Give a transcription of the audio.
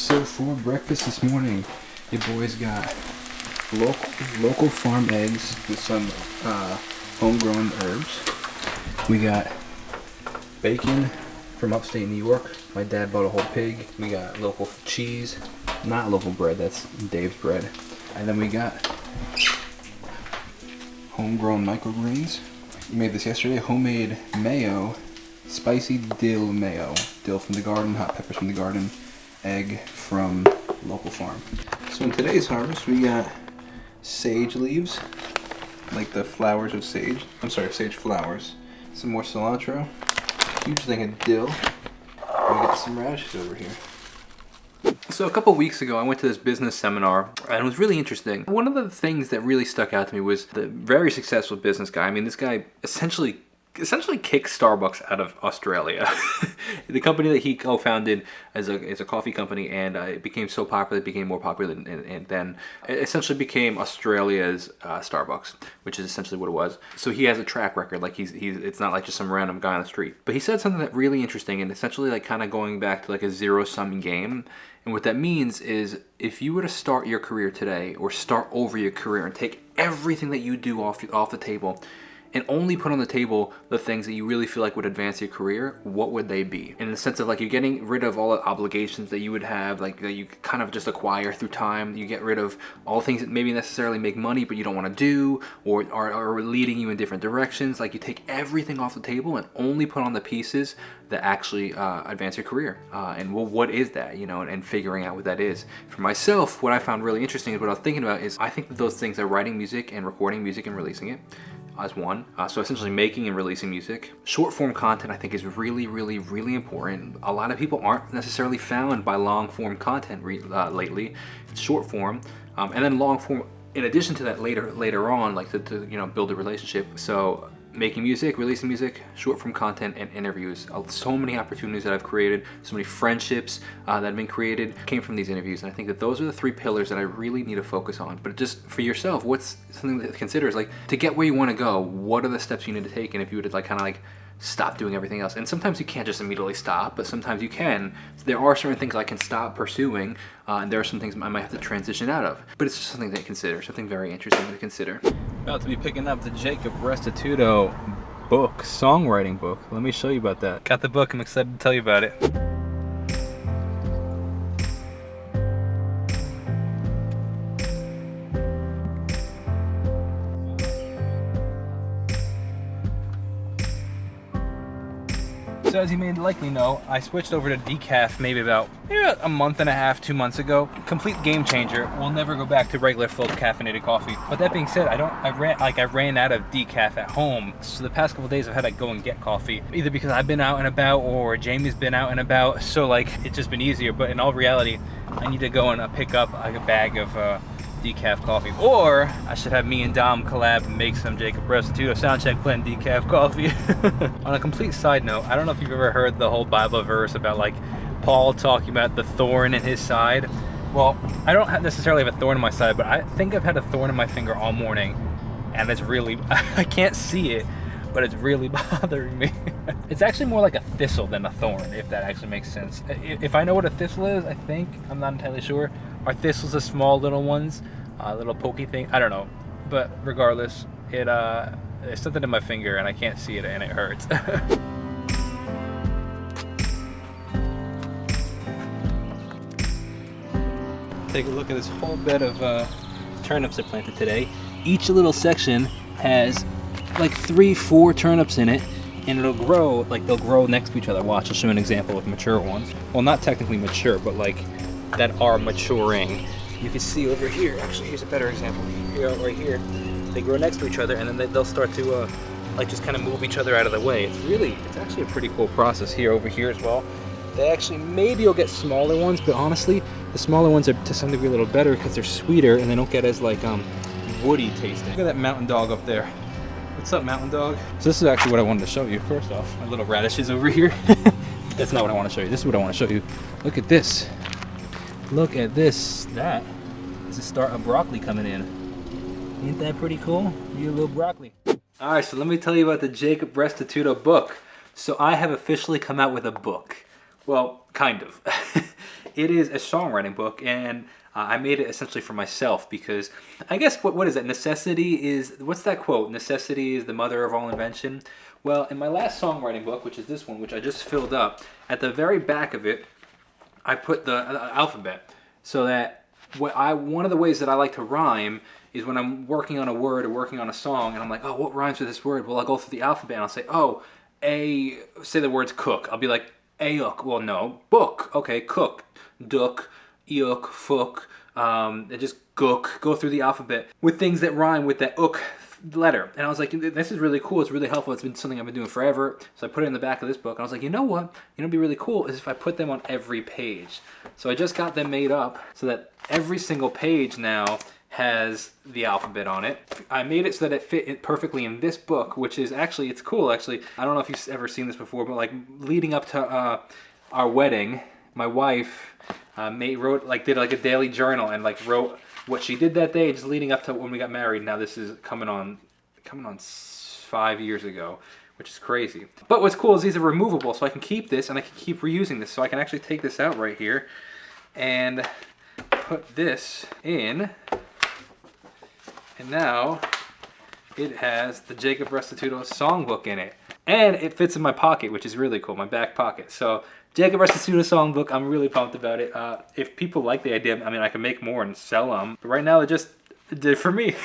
So for breakfast this morning, your boys got local farm eggs with some homegrown herbs. We got bacon from upstate New York. My dad bought a whole pig. We got local cheese, not local bread, that's Dave's bread. And then we got homegrown microgreens. We made this yesterday, homemade mayo, spicy dill mayo. Dill from the garden, hot peppers from the garden, egg from local farm. So in today's harvest, we got sage leaves, like the flowers of sage. I'm sorry, sage flowers. Some more cilantro, huge thing of dill. We got some radishes over here. So a couple weeks ago, I went to this business seminar, and it was really interesting. One of the things that really stuck out to me was the very successful business guy. I mean, this guy essentially kicked Starbucks out of Australia. The company that he co-founded as a coffee company, and it became so popular, it became more popular, and then it essentially became Australia's Starbucks, which is essentially what it was. So he has a track record, like it's not like just some random guy on the street. But he said something that really interesting, and essentially like kind of going back to like a zero-sum game. And what that means is if you were to start your career today, or start over your career and take everything that you do off the table, and only put on the table the things that you really feel like would advance your career, what would they be? In the sense of like you're getting rid of all the obligations that you would have, like that you kind of just acquire through time. You get rid of all things that maybe necessarily make money but you don't want to do, or are leading you in different directions. Like you take everything off the table and only put on the pieces that actually advance your career. And well, what is that, and figuring out what that is. For myself, what I found really interesting is what I was thinking about is I think that those things are writing music and recording music and releasing it as one. So essentially making and releasing music. Short form content I think is really, really, really important. A lot of people aren't necessarily found by long form content lately. It's short form. And then long form, in addition to that later on, like to build a relationship. So making music, releasing music, short form content, and interviews. So many opportunities that I've created, so many friendships that have been created came from these interviews. And I think that those are the three pillars that I really need to focus on. But just for yourself, what's something to consider is like to get where you want to go, what are the steps you need to take? And if you would kind of stop doing everything else. And sometimes you can't just immediately stop, but sometimes you can. So there are certain things I can stop pursuing, and there are some things I might have to transition out of. But it's just something to consider, something very interesting to consider. About to be picking up the Jacob Restituto book, songwriting book. Let me show you about that. Got the book, I'm excited to tell you about it. So as you may likely know, I switched over to decaf maybe about a month and a half, 2 months ago. Complete game changer. We'll never go back to regular full caffeinated coffee. But that being said, I ran out of decaf at home. So the past couple days I've had to go and get coffee, either because I've been out and about or Jamie's been out and about. So it's just been easier. But in all reality, I need to go and pick up a bag of decaf coffee, or I should have me and Dom collab and make some Jacob Restituto Soundcheck blend decaf coffee. On a complete side note, I don't know if you've ever heard the whole Bible verse about Paul talking about the thorn in his side. Well, I don't necessarily have a thorn in my side, but I think I've had a thorn in my finger all morning, and it's really, I can't see it, but it's really bothering me. It's actually more like a thistle than a thorn, if that actually makes sense. If I know what a thistle is, I think, I'm not entirely sure. Are thistles the small little ones? Little pokey thing? I don't know. But regardless, there's something in my finger and I can't see it and it hurts. Take a look at this whole bed of turnips I planted today. Each little section has 3-4 turnips in it, and it'll grow, they'll grow next to each other. Watch, I'll show you an example of mature ones. Well, not technically mature, but that are maturing. You can see over here, actually here's a better example. Right here, they grow next to each other, and then they'll start to just kind of move each other out of the way. It's actually a pretty cool process here, over here as well. They actually, maybe you'll get smaller ones, but honestly, the smaller ones are to some degree a little better because they're sweeter and they don't get as woody tasting. Look at that mountain dog up there. What's up, mountain dog? So this is actually what I wanted to show you. First off, my little radishes over here. That's not what I want to show you. This is what I want to show you. Look at this. Look at this. That is the start of broccoli coming in. Ain't that pretty cool? You little broccoli. All right, so let me tell you about the Jacob Restituto book. So I have officially come out with a book. Well, kind of. It is a songwriting book, and I made it essentially for myself because I guess what is it? Necessity is, what's that quote? Necessity is the mother of all invention. Well, in my last songwriting book, which is this one, which I just filled up, at the very back of it, I put the alphabet so that one of the ways that I like to rhyme is when I'm working on a word or working on a song, and I'm like, oh, what rhymes with this word? Well, I'll go through the alphabet and I'll say, oh, say the words cook. I'll be like, auk. Well, no, book. Okay, cook, duck, eok, fook, and just gook. Go through the alphabet with things that rhyme with that ook letter. And I was like, this is really cool. It's really helpful. It's been something I've been doing forever. So I put it in the back of this book. And I was like, you know what? You know, it'd be really cool is if I put them on every page. So I just got them made up so that every single page now has the alphabet on it. I made it so that it fit perfectly in this book, which is actually, it's cool actually. I don't know if you've ever seen this before, but like leading up to our wedding, my wife did like a daily journal and like wrote what she did that day, just leading up to when we got married. Now this is coming on 5 years ago, which is crazy. But what's cool is these are removable, so I can keep this and I can keep reusing this. So I can actually take this out right here and put this in. And now it has the Jacob Restituto songbook in it. And it fits in my pocket, which is really cool, my back pocket. So Jacob Restituto songbook, I'm really pumped about it. If people like the idea, I mean, I can make more and sell them. But right now, it just did for me.